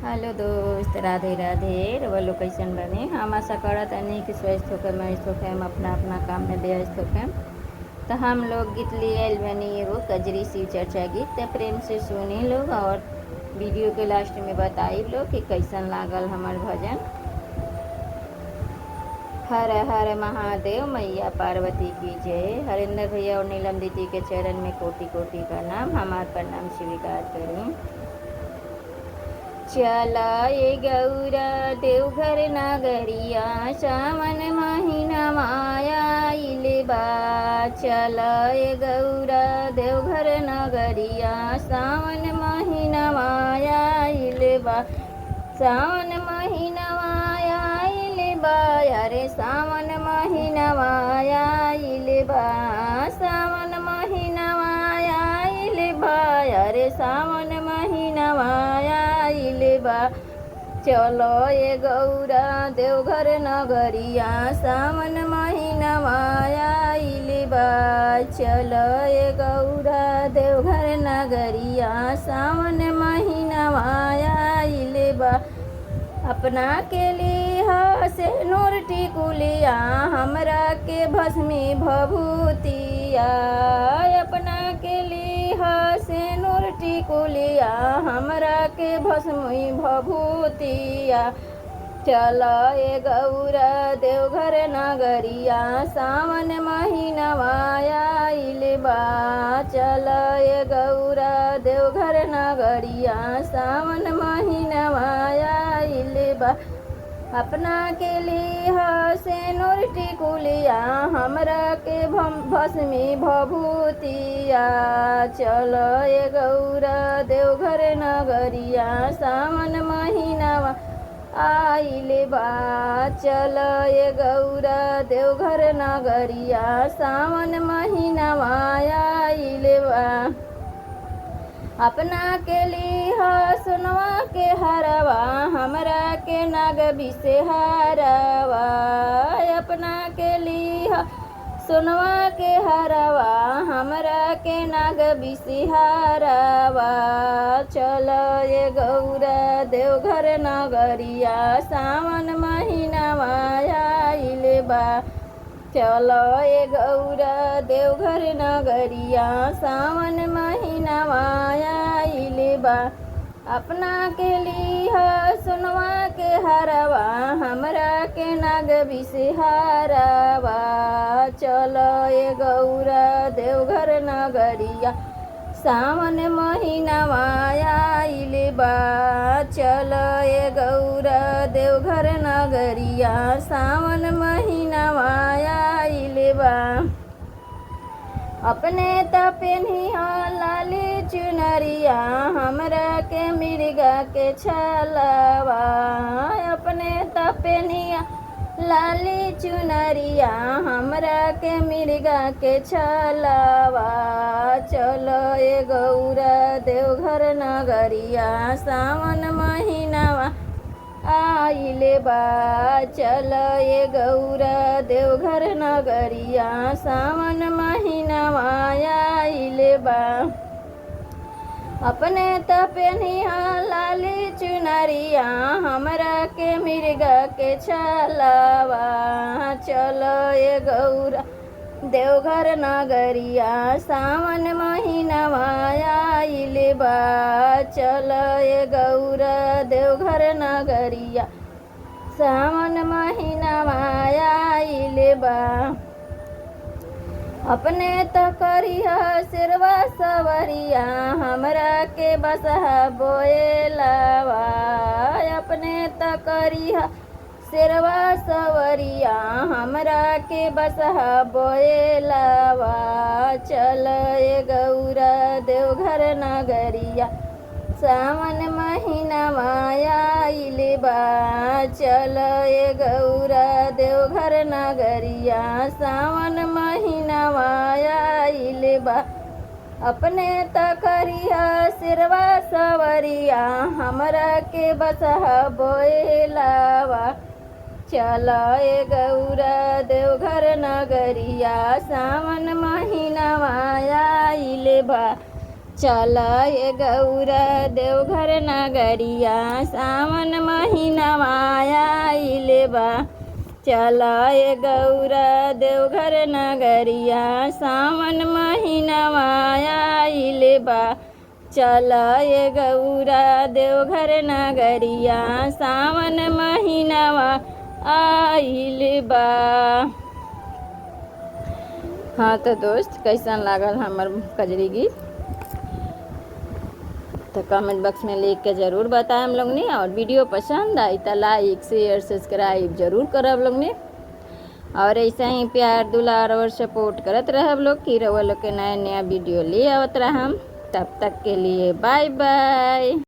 Hello दोस्त, राधे राधे। रउआ लोग कैसन बने? हम आशा करत तनी कि स्वस्थ होकर मस्त होकर हम अपना अपना काम में व्यस्त होकर। तो हम लोग गीत लिए आइल बनी एगो कजरी शिव चर्चा गीत। तो प्रेम से सुनी लोग और वीडियो के लास्ट में बताई लोग कि कैसन लागल हमार भजन। हर हर महादेव, मैया पार्वती की जय। हरिंदर भैया और नीलम दीदी के चरण में कोटि कोटि प्रणाम, हमार प्रणाम स्वीकार करूँ। चला ये गौरा देवघर नगरिया, सावन महीना माया इलेबा। चला ये गौरा देवघर नगरिया, सावन महीना माया इलेबा। सावन महीना माया इलेबा, अरे सावन महीना माया इलेबा। सावन महीना माया इलेबा, अरे सावन महीना माया इलेबा। चलो ये गौरा देवघर नगरिया, सावन महीना माया इलेबा। चलो ये गौरा देवघर नगरिया, सावन महीना माया इलेबा। अपना के लिहा से नूर टिकुलिया, हमरा के भस्मी भभूतिया। अपना के लिहा से नूर टिकुलिया, हमरा के भस्मी भभूतिया। चलो ये गौरा देवघर नगरिया, सावन महीना माया इलेबा। चलो ये गौरा देवघर नगरिया, सावन महीना माया इलेबा। अपना के लिहा से नूर टिकुलिया, हमरा के भस्मी भभूतिया। चलो ये गौरा देवघर नगरिया, सावन महीना आइले बा। चलो ये गौरा देवघर नगरिया, सावन महीना आइले बा। अपना के लिहा सुनवा के हरवा, हमरा के नाग बिसेहारवा। अपना के लिहा सुनवा के हरवा, हमरा के नाग बिसेहारवा। चलो ये गौरा देवघर नगरिया, सावन महीना आइले बा। चलो ये गौरा देवघर नगरिया, सावन महीना आइले बा। अपना के लिहा सुनवा के हरवा, हमरा के नाग बिसेहारवा। चलो ये गौरा देवघर नगरिया, सावन महीना आइले बा। चलो ये गौरा देवघर नगरिया, सावन महीना आइले बा। अपने त पेन्हिया लाली चुनरिया, हमरा के मिर्गा के छलवा। अपने त पेन्हिया लाली चुनरिया, हमरा के मिर्गा के छलवा। चलो ये गौरा देवघर नगरिया, सावन महीना आइले बा। चलो ये गौरा देवघर नगरिया, सावन महीना आइले बा। अपने त पेन्हिया लाली चुनरिया, हमरा के मिर्गा के छलवा। चलो ये गौरा देवघर नगरिया, सावन महीना आइले बा। चलो ये गौरा देवघर नगरिया, सावन महीना आइले बा। अपने त करिया सिरवा सवरिया, हमरा के बसहा बोएलावा। अपने त करिया सिरवा सवरिया, हमरा के बसहा बोएलावा। चलो ये गौरा देवघर नगरिया, सावन महीना आइले बा। चलो ये गौरा देवघर नगरिया, सावन महीना आइले बा। अपने त करिया सिरवा सवरिया, हमरा के बसहा बोएलावा। चलो ये गौरा देवघर नगरिया, सावन महीना आइले बा। चल ये गौरा देवघर नगरिया सावन महीनवा आइल बा। चल ये गौरा देवघर नगरिया सावन महीनवा आइल बा। चल ये गौरा देवघर नगरिया सावन महीनवा आइल बा। हाँ तो दोस्त, कैसन लागल हमार कजरी गीत तो कमेंट बॉक्स में लिख के ज़रूर बताएं हम लोग ने। और वीडियो पसंद आई तो लाइक शेयर सब्सक्राइब जरूर करब लोग ने। और ऐसा ही प्यार दुलार और सपोर्ट करत रहब लोग कि रउआ लोग के नया नया वीडियो ले आवत रहम। तब तक के लिए बाय बाय।